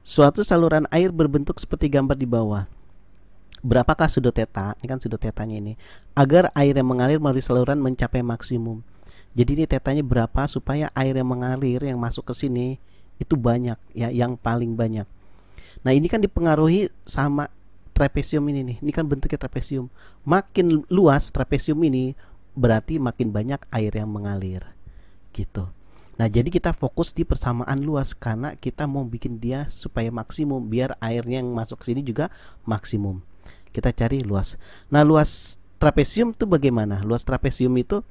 Suatu saluran air berbentuk seperti gambar di bawah. Berapakah sudut theta? Ini kan sudut tetanya ini. Agar air yang mengalir melalui saluran mencapai maksimum. Jadi ini tetanya berapa supaya air yang mengalir yang masuk ke sini itu banyak ya, yang paling banyak. Nah, ini kan dipengaruhi sama trapesium ini nih. Ini kan bentuknya trapesium. Makin luas trapesium ini berarti makin banyak air yang mengalir. Gitu. Nah, jadi kita fokus di persamaan luas karena kita mau bikin dia supaya maksimum biar airnya yang masuk ke sini juga maksimum. Kita cari luas. Nah, luas trapesium itu bagaimana? Luas trapesium itu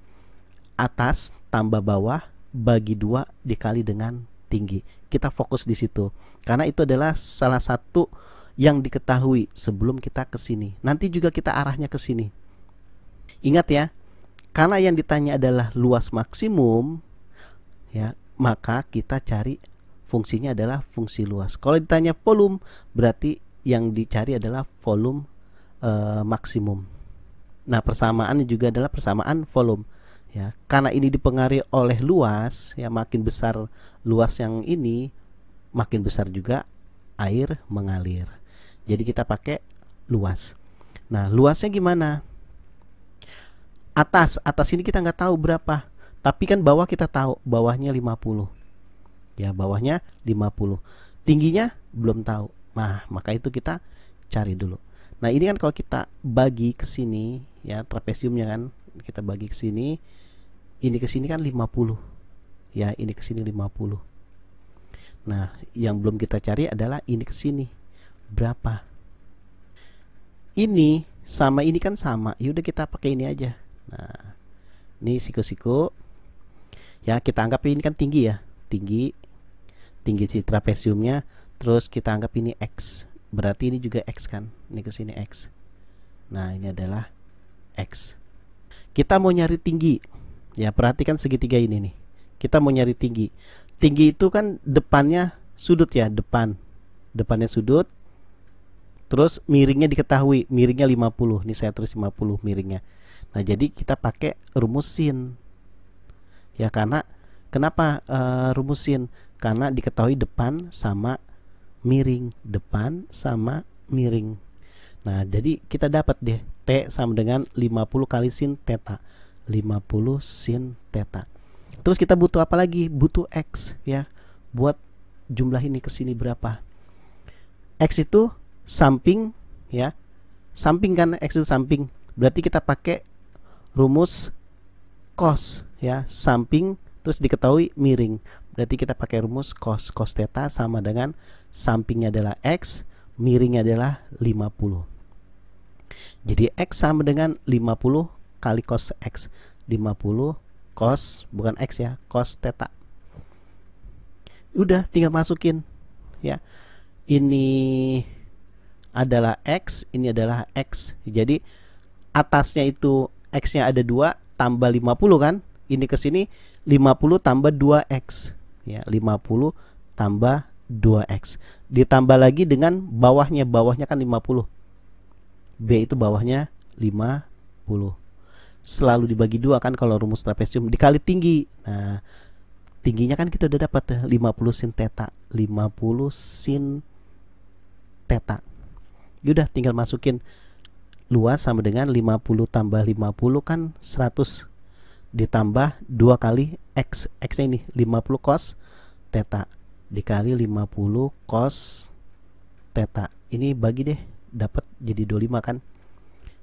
atas tambah bawah bagi 2 dikali dengan tinggi. Kita fokus di situ karena itu adalah salah satu yang diketahui sebelum kita ke sini. Nanti juga kita arahnya ke sini. Ingat ya, karena yang ditanya adalah luas maksimum ya, maka kita cari fungsinya adalah fungsi luas. Kalau ditanya volume, berarti yang dicari adalah volume maksimum. Nah, persamaan juga adalah persamaan volume ya. Karena ini dipengaruhi oleh luas ya, makin besar luas yang ini, makin besar juga air mengalir. Jadi kita pakai luas. Nah, luasnya gimana? Atas ini kita nggak tahu berapa. Tapi kan bawah kita tahu, bawahnya 50. Ya, bawahnya 50. Tingginya belum tahu. Nah, maka itu kita cari dulu. Nah, ini kan kalau kita bagi ke sini ya, trapesiumnya kan kita bagi ke sini. Ini ke sini kan 50. Ya, ini ke sini 50. Nah, yang belum kita cari adalah ini ke sini. Berapa? Ini sama ini kan sama. Yaudah kita pakai ini aja. Nah, ini siku-siku. Ya, kita anggap ini kan tinggi ya, tinggi si trapesiumnya. Terus kita anggap ini X, berarti ini juga X kan, ini ke sini X. Nah, ini adalah X. Kita mau nyari tinggi ya, perhatikan segitiga ini nih. Kita mau nyari tinggi. Tinggi itu kan depannya sudut ya, depannya sudut. Terus miringnya diketahui, miringnya 50. Ini saya tulis 50 miringnya. Nah, jadi kita pakai rumus sin. Ya, karena kenapa rumus sin? Karena diketahui depan sama miring, depan sama miring. Nah, jadi kita dapat deh T sama dengan 50 kali sin theta. 50 sin theta. Terus kita butuh apa lagi? Butuh X ya. Buat jumlah ini ke sini berapa? X itu samping ya. Samping kan, X itu samping. Berarti kita pakai rumus cos ya, samping terus diketahui miring. Berarti kita pakai rumus cos theta sama dengan sampingnya adalah X, miringnya adalah 50. Jadi X sama dengan 50 kali cos X. 50 cos, bukan X ya, cos theta. Udah tinggal masukin ya. Ini adalah X, ini adalah X. Jadi atasnya itu X-nya ada 2 tambah 50 kan? Ini ke sini 50 tambah 2X. Ya, 50 tambah 2X. Ditambah lagi dengan bawahnya kan 50. B itu bawahnya 50. Selalu dibagi 2 kan kalau rumus trapesium, dikali tinggi. Nah, tingginya kan kita udah dapat 50 sin theta. 50 sin theta. Udah tinggal masukin luas sama dengan 50 tambah 50 kan 100 ditambah 2 kali X. X nya ini 50 cos theta dikali 50 cos theta. Ini bagi deh, dapat jadi 25 kan.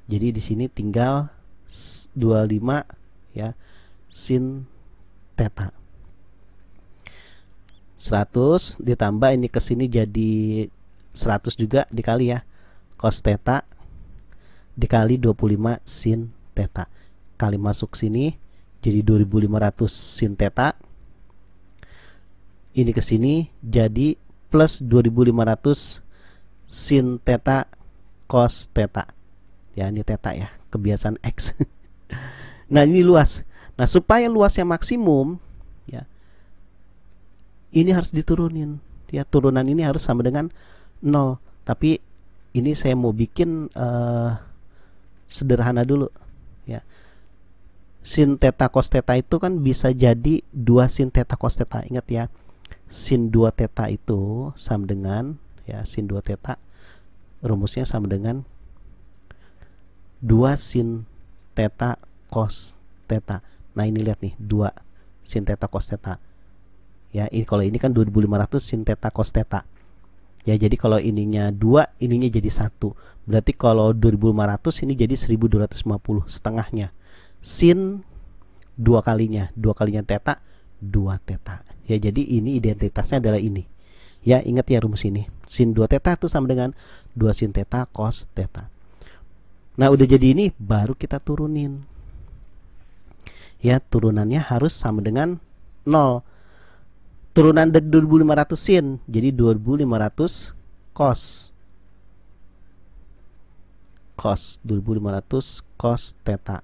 Jadi di sini tinggal 25 ya sin theta. 100 ditambah ini ke sini jadi 100 juga dikali ya cos theta dikali 25 sin theta. Kali masuk sini jadi 2500 sin theta. Ini ke sini jadi plus 2500 sin theta cos theta. Ya, ini theta ya, kebiasaan X. Nah, ini luas. Nah, supaya luasnya maksimum ya, ini harus diturunin. Ya, turunan ini harus sama dengan 0. Tapi ini saya mau bikin sederhana dulu ya. sin theta cos theta itu kan bisa jadi 2 sin theta cos theta. Ingat ya, sin 2 theta itu sama dengan, ya, sin 2 theta rumusnya sama dengan 2 sin theta cos theta. Nah ini lihat nih, 2 sin theta cos theta. Ya, ini kalau ini kan 2500 sin theta cos theta. Ya, jadi kalau ininya 2, ininya jadi 1. Berarti kalau 2500 ini jadi 1250 setengahnya. Sin 2 kalinya theta, 2 theta. Ya, jadi ini identitasnya adalah ini. Ya, ingat ya rumus ini. Sin 2 theta itu sama dengan 2 sin theta cos theta. Nah, udah jadi ini baru kita turunin. Ya, turunannya harus sama dengan 0. Turunan dari 2500 sin, jadi 2500 cos 2500 cos theta.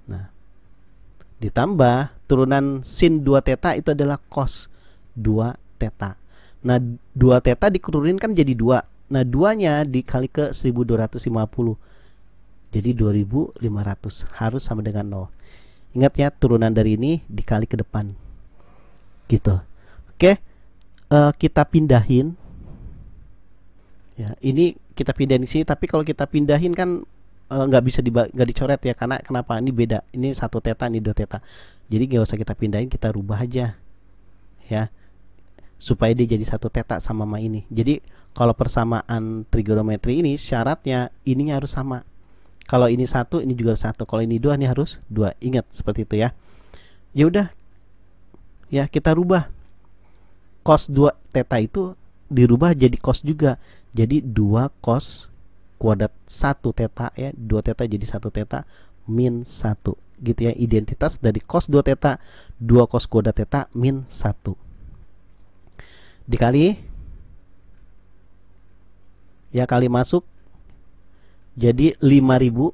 Nah, ditambah turunan sin 2 theta itu adalah cos 2 theta. Nah, 2 theta dikurunin kan jadi 2. Nah, 2-nya dikali ke 1250. Jadi 2500 harus sama dengan 0. Ingat ya, turunan dari ini dikali ke depan. Gitu. Oke, kita pindahin. Ya, ini kita pindahin di sini, tapi kalau kita pindahin kan nggak bisa nggak dicoret ya, karena kenapa? Ini beda. Ini 1 theta, ini 2 theta. Jadi nggak usah kita pindahin, kita rubah aja. Ya, supaya dia jadi 1 theta sama ini. Jadi kalau persamaan trigonometri ini syaratnya ininya harus sama. Kalau ini 1, ini juga 1. Kalau ini 2, ini harus 2. Ingat seperti itu ya. Ya udah. Ya, kita rubah. Cos 2 theta itu dirubah jadi cos juga. Jadi 2 cos kuadrat 1 theta ya. 2 theta jadi 1 theta min 1. Gitu ya, identitas dari cos 2 theta, 2 cos kuadrat theta min 1. Dikali, ya, kali masuk, jadi 5000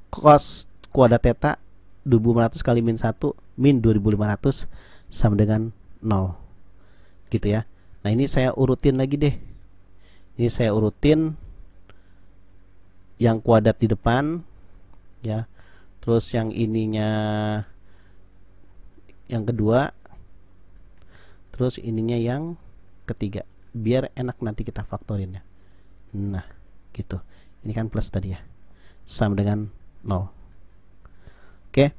cos kuadrat theta 2500 kali min 1 min 2500 sama dengan 0. Gitu ya. Nah, ini saya urutin lagi deh. Ini saya urutin yang kuadrat di depan ya. Terus yang ininya yang kedua. Terus ininya yang ketiga. Biar enak nanti kita faktorinnya. Nah, gitu. Ini kan plus tadi ya. Sama dengan 0. Oke.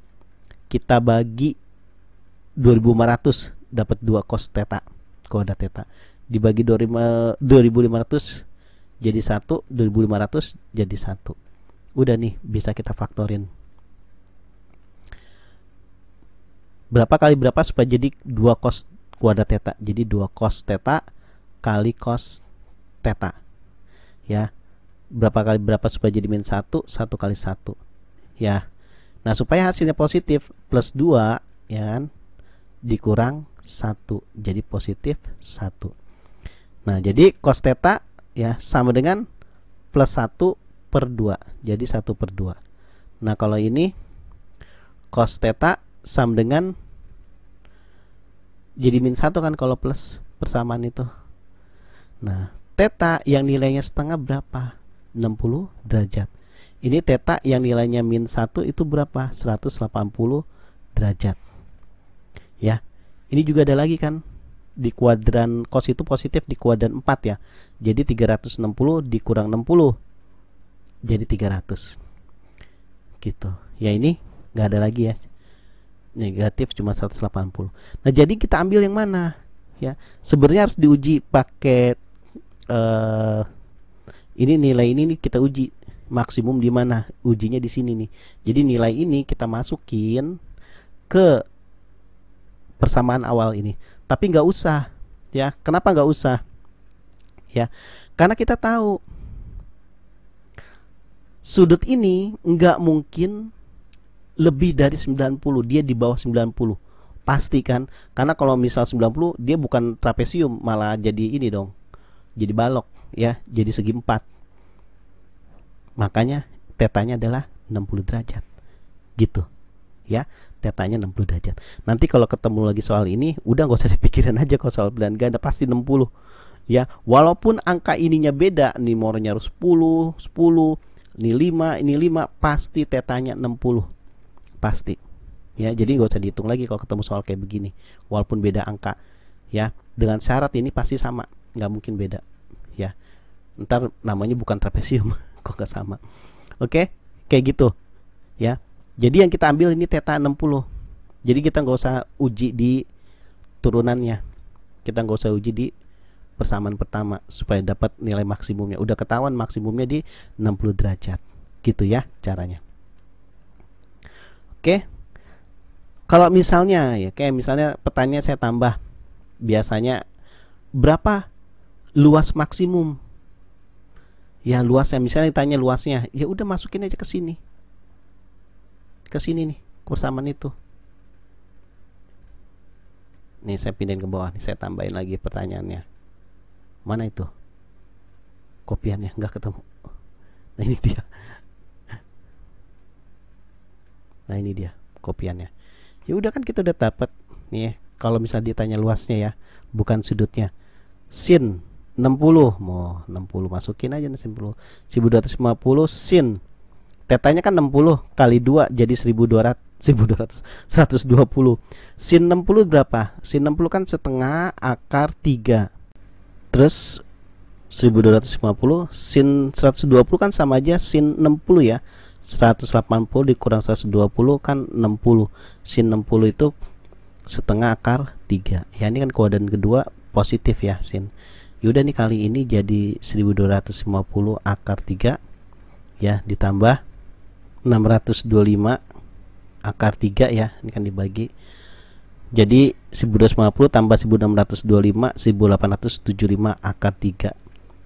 Kita bagi 2500 dapat 2 cos theta kuadrat theta. Dibagi 2500 jadi 1, 2500 jadi 1. Udah nih, bisa kita faktorin. Berapa kali berapa supaya jadi 2 cos kuadrat theta? Jadi 2 cos theta kali cos theta. Ya. Berapa kali berapa supaya jadi min 1? 1 kali 1. Ya. Nah, supaya hasilnya positif, plus 2 ya kan, dikurang 1 jadi positif 1. Nah, jadi cos theta ya sama dengan plus 1 per 2. Jadi 1 per 2. Nah, kalau ini cos theta sama dengan jadi min 1 kan kalau plus persamaan itu. Nah, theta yang nilainya setengah berapa? 60 derajat. Ini theta yang nilainya min 1 itu berapa? 180 derajat. Ya. Ini juga ada lagi kan, di kuadran cos itu positif di kuadran 4 ya. Jadi 360 dikurang 60 jadi 300. Gitu. Ya, ini nggak ada lagi ya. Negatif cuma 180. Nah, jadi kita ambil yang mana? Ya, sebenarnya harus diuji pakai ini nilai ini kita uji maksimum di mana? Ujinya di sini nih. Jadi nilai ini kita masukin ke persamaan awal ini, tapi nggak usah ya. Kenapa nggak usah ya? Karena kita tahu sudut ini nggak mungkin lebih dari 90, dia di bawah 90 pasti kan. Karena kalau misal 90 dia bukan trapesium, malah jadi ini dong, jadi balok ya, jadi segi 4. Makanya tetanya adalah 60 derajat gitu ya. Tetanya 60 derajat. Nanti kalau ketemu lagi soal ini, udah nggak usah dipikirin aja kalau soal bilangan ganda pasti 60 ya. Walaupun angka ininya beda, nih mornya harus 10, 10, ini 5, pasti tetanya 60. pasti ya. Jadi nggak usah dihitung lagi kalau ketemu soal kayak begini, walaupun beda angka ya. Dengan syarat ini pasti sama, nggak mungkin beda ya. Ntar namanya bukan trapesium kok nggak sama. Oke, kayak gitu ya. Jadi yang kita ambil ini theta 60. Jadi kita nggak usah uji di turunannya, kita nggak usah uji di persamaan pertama supaya dapat nilai maksimumnya. Udah ketahuan maksimumnya di 60 derajat gitu ya caranya. Oke, kalau misalnya ya kayak misalnya pertanyaan saya tambah, biasanya berapa luas maksimum ya, luasnya misalnya ditanya luasnya, ya udah masukin aja ke sini nih persamaan itu. Nih saya pindahin ke bawah nih, saya tambahin lagi pertanyaannya. Mana itu kopiannya, nggak ketemu. Nah ini dia. Nah ini dia kopiannya. Ya udah kan kita udah dapat nih. Kalau misalnya ditanya luasnya ya, bukan sudutnya. Sin 60, mau 60 masukin aja nih 60. 1250 sin. Tetanya kan 60 kali 2 jadi 1200. 120. Sin 60 berapa? Sin 60 kan setengah akar 3. Terus 1250 sin 120 kan sama aja sin 60 ya. 180 dikurang 120 kan 60. Sin 60 itu setengah akar 3. Ya ini kan kuadran kedua positif ya sin. Yaudah nih kali ini jadi 1250 akar 3 ya, ditambah 625 akar 3 ya. Ini kan dibagi. Jadi 1250 tambah 1625 1875 akar 3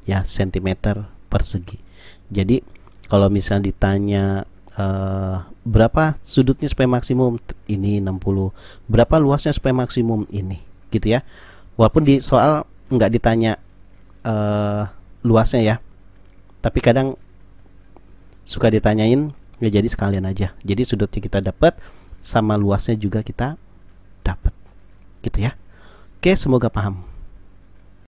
ya cm persegi. Jadi kalau misalnya ditanya berapa sudutnya supaya maksimum, ini 60. Berapa luasnya supaya maksimum, ini gitu ya. Walaupun di soal nggak ditanya luasnya ya, tapi kadang suka ditanyain ya, jadi sekalian aja. Jadi sudutnya kita dapat sama luasnya juga kita dapat gitu ya. Oke, semoga paham.